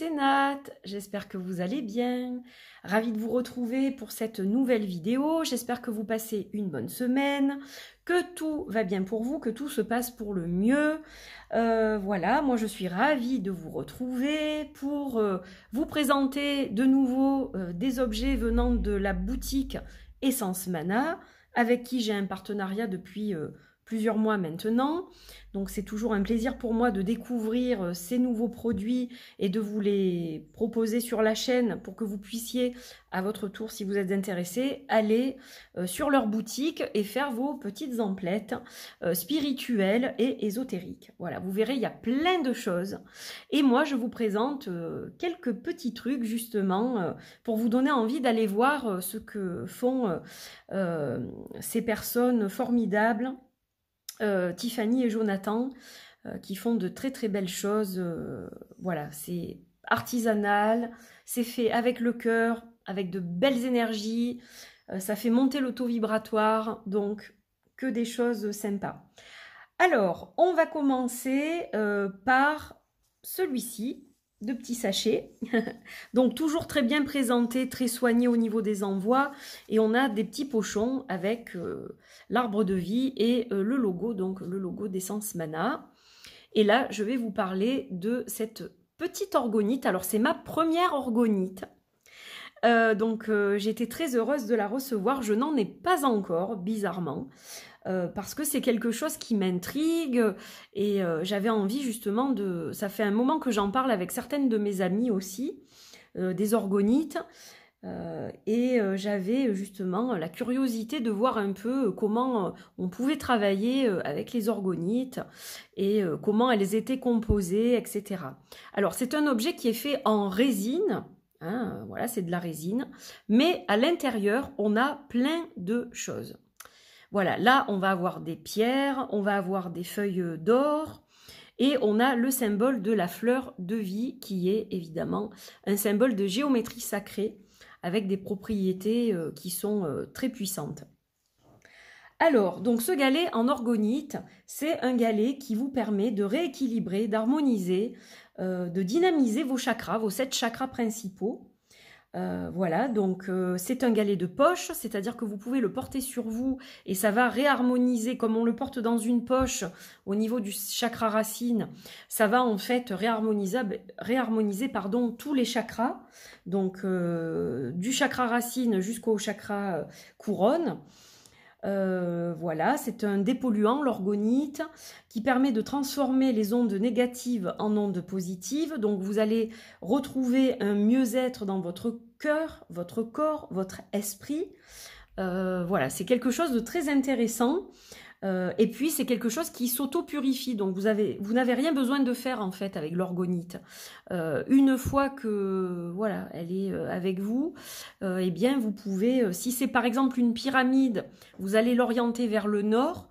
c'est Nat, j'espère que vous allez bien. Ravie de vous retrouver pour cette nouvelle vidéo. J'espère que vous passez une bonne semaine, que tout va bien pour vous, que tout se passe pour le mieux. Voilà, moi je suis ravie de vous retrouver pour vous présenter de nouveau des objets venant de la boutique Essence Mana, avec qui j'ai un partenariat depuis plusieurs mois maintenant. Donc c'est toujours un plaisir pour moi de découvrir ces nouveaux produits et de vous les proposer sur la chaîne pour que vous puissiez à votre tour, si vous êtes intéressé, aller sur leur boutique et faire vos petites emplettes spirituelles et ésotériques. Voilà, vous verrez, il y a plein de choses. Et moi, je vous présente quelques petits trucs justement pour vous donner envie d'aller voir ce que font ces personnes formidables. Tiffany et Jonathan qui font de très très belles choses. Voilà, c'est artisanal, c'est fait avec le cœur, avec de belles énergies, ça fait monter l'auto-vibratoire, donc que des choses sympas. Alors, on va commencer par celui-ci, de petits sachets. Donc toujours très bien présenté, très soigné au niveau des envois. Et on a des petits pochons avec l'arbre de vie et le logo, donc le logo d'Essence Mana. Et là, je vais vous parler de cette petite orgonite. Alors c'est ma première orgonite. Donc j'ai été très heureuse de la recevoir. Je n'en ai pas encore, bizarrement. Parce que c'est quelque chose qui m'intrigue et j'avais envie justement de... Ça fait un moment que j'en parle avec certaines de mes amies aussi, des orgonites, et j'avais justement la curiosité de voir un peu comment on pouvait travailler avec les orgonites et comment elles étaient composées, etc. Alors c'est un objet qui est fait en résine, hein, voilà, c'est de la résine, mais à l'intérieur on a plein de choses. Voilà, là, on va avoir des pierres, on va avoir des feuilles d'or et on a le symbole de la fleur de vie qui est évidemment un symbole de géométrie sacrée avec des propriétés qui sont très puissantes. Alors, donc ce galet en orgonite, c'est un galet qui vous permet de rééquilibrer, d'harmoniser, de dynamiser vos chakras, vos 7 chakras principaux. Voilà, donc c'est un galet de poche, c'est-à-dire que vous pouvez le porter sur vous et ça va réharmoniser, comme on le porte dans une poche au niveau du chakra racine, ça va en fait réharmoniser tous les chakras, donc du chakra racine jusqu'au chakra couronne. Voilà, c'est un dépolluant, l'orgonite, qui permet de transformer les ondes négatives en ondes positives. Donc vous allez retrouver un mieux-être dans votre cœur, votre corps, votre esprit. Voilà, c'est quelque chose de très intéressant. Et puis c'est quelque chose qui s'auto-purifie, donc vous n'avez rien besoin de faire en fait avec l'orgonite. Une fois que voilà, elle est avec vous, eh bien vous pouvez, si c'est par exemple une pyramide, vous allez l'orienter vers le nord,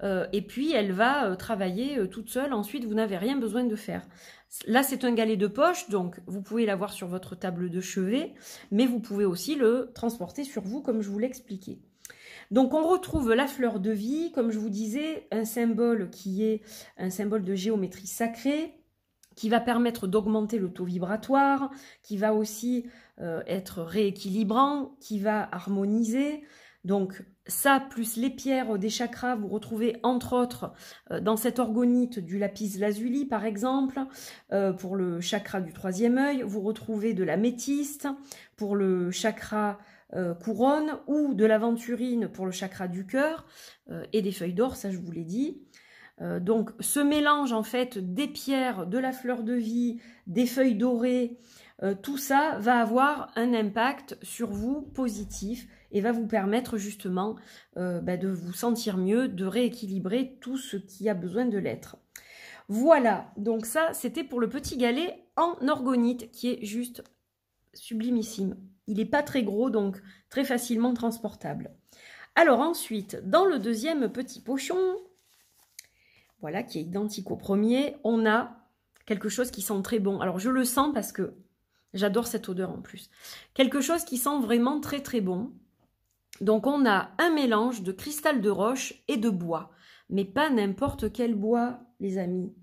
et puis elle va travailler toute seule, ensuite vous n'avez rien besoin de faire. Là c'est un galet de poche, donc vous pouvez l'avoir sur votre table de chevet, mais vous pouvez aussi le transporter sur vous comme je vous l'ai expliqué. Donc on retrouve la fleur de vie, comme je vous disais, un symbole qui est un symbole de géométrie sacrée, qui va permettre d'augmenter le taux vibratoire, qui va aussi être rééquilibrant, qui va harmoniser. Donc ça, plus les pierres des chakras, vous retrouvez entre autres dans cette orgonite du lapis lazuli par exemple, pour le chakra du 3e œil, vous retrouvez de l'améthyste pour le chakra couronne ou de l'aventurine pour le chakra du cœur et des feuilles d'or, ça je vous l'ai dit. Donc ce mélange en fait des pierres, de la fleur de vie, des feuilles dorées, tout ça va avoir un impact sur vous positif et va vous permettre justement de vous sentir mieux, de rééquilibrer tout ce qui a besoin de l'être. Voilà, donc ça c'était pour le petit galet en orgonite qui est juste sublimissime. Il n'est pas très gros, donc très facilement transportable. Alors ensuite, dans le deuxième petit pochon, voilà, qui est identique au premier, on a quelque chose qui sent très bon. Alors je le sens parce que j'adore cette odeur en plus. Quelque chose qui sent vraiment très très bon. Donc on a un mélange de cristal de roche et de bois. Mais pas n'importe quel bois, les amis.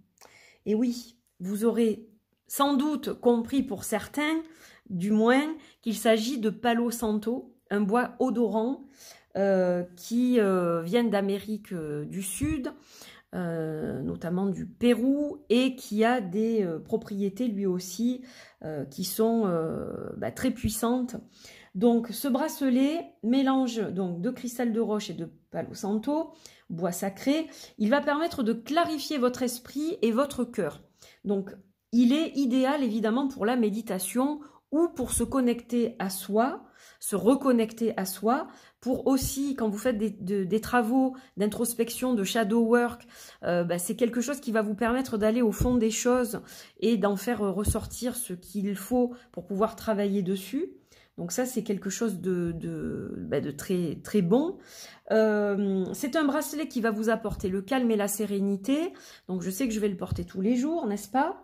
Et oui, vous aurez sans doute compris pour certains, du moins, qu'il s'agit de Palo Santo, un bois odorant qui vient d'Amérique du Sud, notamment du Pérou, et qui a des propriétés lui aussi qui sont très puissantes. Donc ce bracelet, mélange donc de cristal de roche et de Palo Santo, bois sacré, il va permettre de clarifier votre esprit et votre cœur. Donc il est idéal évidemment pour la méditation ou pour se connecter à soi, se reconnecter à soi, pour aussi, quand vous faites des travaux d'introspection, de shadow work, c'est quelque chose qui va vous permettre d'aller au fond des choses et d'en faire ressortir ce qu'il faut pour pouvoir travailler dessus. Donc ça, c'est quelque chose de très, très bon. C'est un bracelet qui va vous apporter le calme et la sérénité. Donc je sais que je vais le porter tous les jours, n'est-ce pas?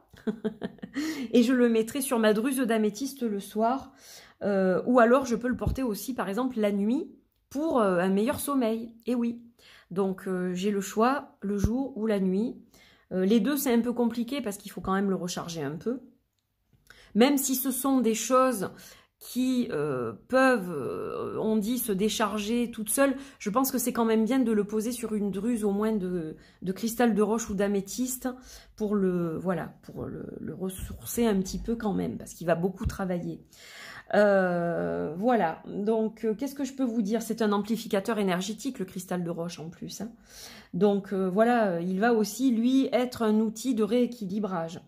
Et je le mettrai sur ma druse d'améthyste le soir. Ou alors je peux le porter aussi, par exemple, la nuit pour un meilleur sommeil. Et oui, donc j'ai le choix, le jour ou la nuit. Les deux, c'est un peu compliqué parce qu'il faut quand même le recharger un peu. Même si ce sont des choses qui peuvent, on dit, se décharger toutes seules, je pense que c'est quand même bien de le poser sur une druse au moins de cristal de roche ou d'améthyste pour le ressourcer un petit peu quand même, parce qu'il va beaucoup travailler. Voilà, donc qu'est-ce que je peux vous dire? C'est un amplificateur énergétique, le cristal de roche en plus. Hein. Donc voilà, il va aussi, lui, être un outil de rééquilibrage.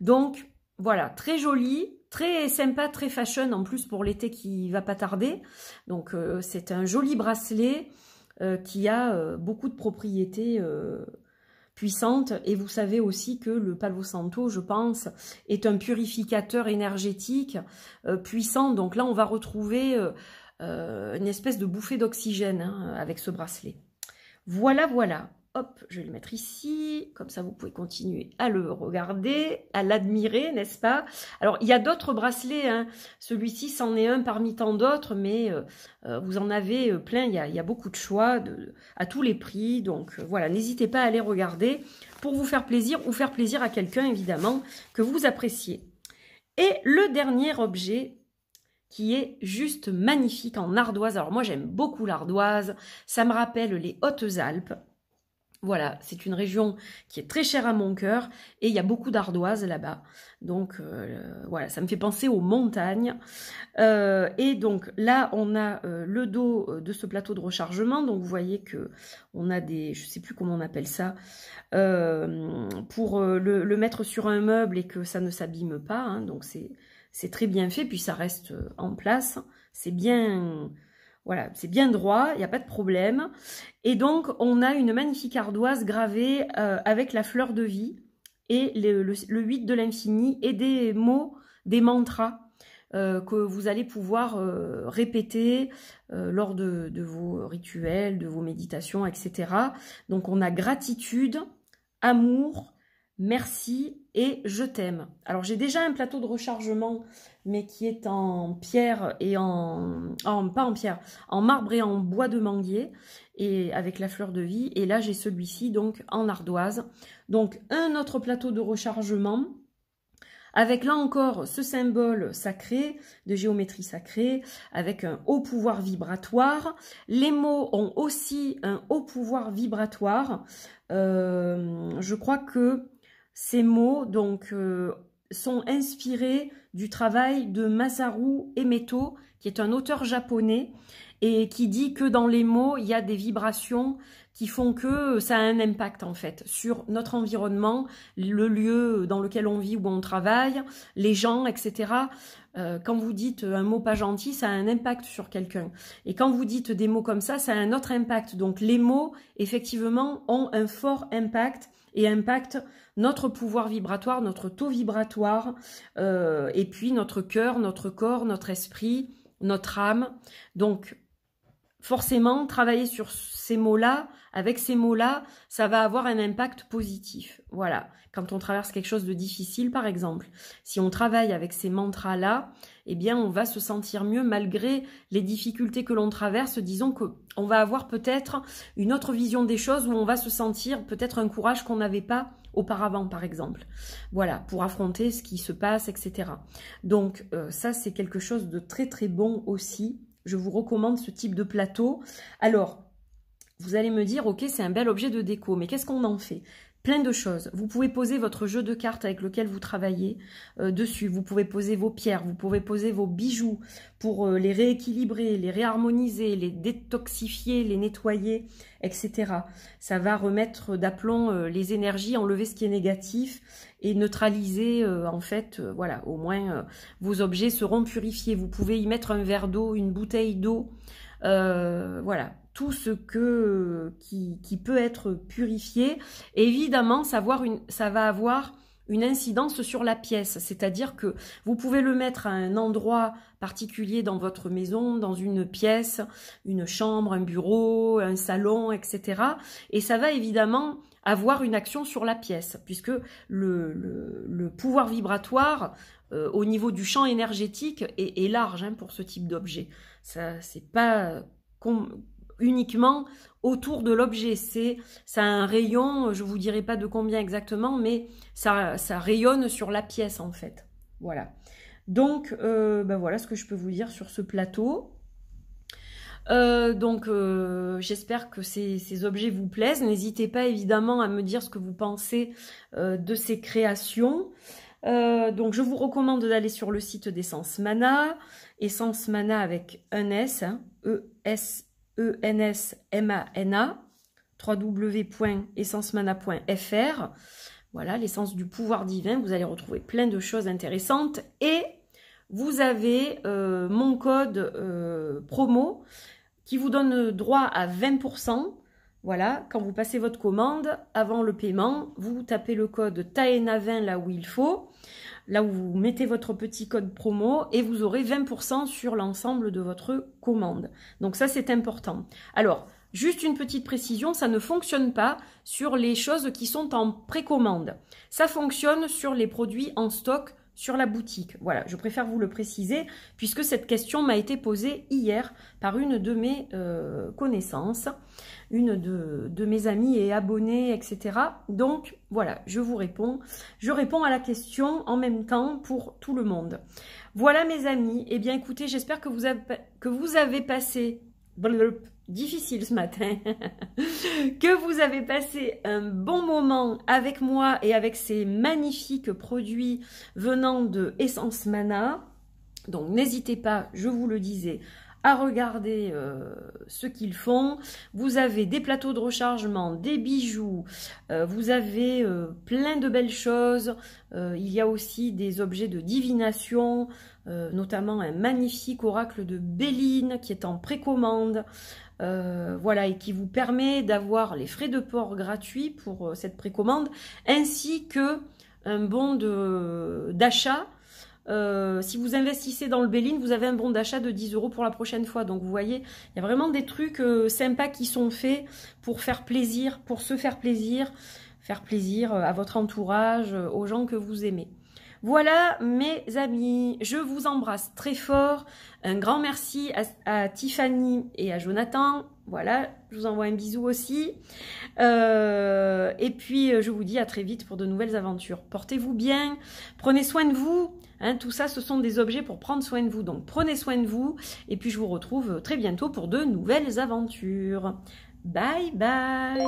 Donc voilà, très joli. Très sympa, très fashion en plus pour l'été qui va pas tarder. Donc c'est un joli bracelet qui a beaucoup de propriétés puissantes. Et vous savez aussi que le Palo Santo, je pense, est un purificateur énergétique puissant. Donc là, on va retrouver une espèce de bouffée d'oxygène hein, avec ce bracelet. Voilà, voilà. Hop, je vais le mettre ici, comme ça vous pouvez continuer à le regarder, à l'admirer, n'est-ce pas? Alors, il y a d'autres bracelets, hein. Celui-ci, c'en est un parmi tant d'autres, mais vous en avez plein, il y a beaucoup de choix à tous les prix. Donc, voilà, n'hésitez pas à aller regarder pour vous faire plaisir ou faire plaisir à quelqu'un, évidemment, que vous appréciez. Et le dernier objet qui est juste magnifique en ardoise. Alors, moi, j'aime beaucoup l'ardoise, ça me rappelle les Hautes-Alpes. Voilà, c'est une région qui est très chère à mon cœur et il y a beaucoup d'ardoises là-bas. Donc voilà, ça me fait penser aux montagnes. Et donc là, on a le dos de ce plateau de rechargement. Donc vous voyez que on a des, je sais plus comment on appelle ça, pour le mettre sur un meuble et que ça ne s'abîme pas. Hein, donc c'est très bien fait, puis ça reste en place. C'est bien... Voilà, c'est bien droit, il n'y a pas de problème. Et donc, on a une magnifique ardoise gravée avec la fleur de vie et le 8 de l'infini et des mots, des mantras que vous allez pouvoir répéter lors de vos rituels, de vos méditations, etc. Donc, on a gratitude, amour, merci et je t'aime. Alors, j'ai déjà un plateau de rechargement, mais qui est en pierre et pas en pierre, en marbre et en bois de manguier, et avec la fleur de vie. Et là, j'ai celui-ci, donc, en ardoise. Donc, un autre plateau de rechargement, avec là encore ce symbole sacré, de géométrie sacrée, avec un haut pouvoir vibratoire. Les mots ont aussi un haut pouvoir vibratoire. Je crois que ces mots, donc... sont inspirés du travail de Masaru Emoto, qui est un auteur japonais, et qui dit que dans les mots, il y a des vibrations qui font que ça a un impact en fait sur notre environnement, le lieu dans lequel on vit, où on travaille, les gens, etc. Quand vous dites un mot pas gentil, ça a un impact sur quelqu'un. Et quand vous dites des mots comme ça a un autre impact. Donc les mots, effectivement, ont un fort impact et impactent notre pouvoir vibratoire, notre taux vibratoire, et puis notre cœur, notre corps, notre esprit, notre âme. Donc, forcément, travailler sur ces mots-là, avec ces mots-là, ça va avoir un impact positif. Voilà, quand on traverse quelque chose de difficile, par exemple. Si on travaille avec ces mantras-là, eh bien, on va se sentir mieux malgré les difficultés que l'on traverse. Disons qu'on va avoir peut-être une autre vision des choses où on va se sentir peut-être un courage qu'on n'avait pas auparavant, par exemple. Voilà, pour affronter ce qui se passe, etc. Donc, ça, c'est quelque chose de très, très bon aussi. Je vous recommande ce type de plateau. Alors, vous allez me dire, ok, c'est un bel objet de déco, mais qu'est-ce qu'on en fait? Plein de choses. Vous pouvez poser votre jeu de cartes avec lequel vous travaillez dessus. Vous pouvez poser vos pierres, vous pouvez poser vos bijoux pour les rééquilibrer, les réharmoniser, les détoxifier, les nettoyer, etc. Ça va remettre d'aplomb les énergies, enlever ce qui est négatif et neutraliser, en fait, voilà, au moins vos objets seront purifiés. Vous pouvez y mettre un verre d'eau, une bouteille d'eau, voilà. Tout ce qui peut être purifié. Et évidemment, ça va avoir une incidence sur la pièce. C'est-à-dire que vous pouvez le mettre à un endroit particulier dans votre maison, dans une pièce, une chambre, un bureau, un salon, etc. Et ça va évidemment avoir une action sur la pièce, puisque le pouvoir vibratoire au niveau du champ énergétique est large hein, pour ce type d'objet. Ça, c'est pas uniquement autour de l'objet, ça a un rayon, je vous dirai pas de combien exactement, mais ça rayonne sur la pièce en fait. Voilà. Donc, ben voilà ce que je peux vous dire sur ce plateau. J'espère que ces objets vous plaisent. N'hésitez pas évidemment à me dire ce que vous pensez de ces créations. Donc je vous recommande d'aller sur le site d'Essence Mana, Essence Mana avec un S, hein, ENSMANA, www.essencemana.fr. Voilà, l'essence du pouvoir divin. Vous allez retrouver plein de choses intéressantes. Et vous avez mon code promo qui vous donne droit à 20%. Voilà, quand vous passez votre commande, avant le paiement, vous tapez le code TAENA20 là où il faut, là où vous mettez votre petit code promo et vous aurez 20% sur l'ensemble de votre commande. Donc ça, c'est important. Alors, juste une petite précision, ça ne fonctionne pas sur les choses qui sont en précommande. Ça fonctionne sur les produits en stock sur la boutique. Voilà, je préfère vous le préciser puisque cette question m'a été posée hier par une de mes connaissances, une de mes amis et abonnés, etc. Donc, voilà, je vous réponds. Je réponds à la question en même temps pour tout le monde. Voilà mes amis. Eh bien, écoutez, j'espère que vous avez passé... difficile ce matin, que vous avez passé un bon moment avec moi et avec ces magnifiques produits venant de Essence Mana. Donc n'hésitez pas, je vous le disais, à regarder ce qu'ils font. Vous avez des plateaux de rechargement, des bijoux, vous avez plein de belles choses. Il y a aussi des objets de divination, notamment un magnifique oracle de Béline qui est en précommande. Voilà, et qui vous permet d'avoir les frais de port gratuits pour cette précommande, ainsi que un bon d'achat. Si vous investissez dans le Béline, vous avez un bon d'achat de 10 € pour la prochaine fois. Donc vous voyez, il y a vraiment des trucs sympas qui sont faits pour faire plaisir, pour se faire plaisir à votre entourage, aux gens que vous aimez. Voilà mes amis, je vous embrasse très fort. Un grand merci à Tiffany et à Jonathan. Voilà, je vous envoie un bisou aussi. Et puis, je vous dis à très vite pour de nouvelles aventures. Portez-vous bien, prenez soin de vous. Hein, tout ça, ce sont des objets pour prendre soin de vous. Donc, prenez soin de vous. Et puis, je vous retrouve très bientôt pour de nouvelles aventures. Bye bye.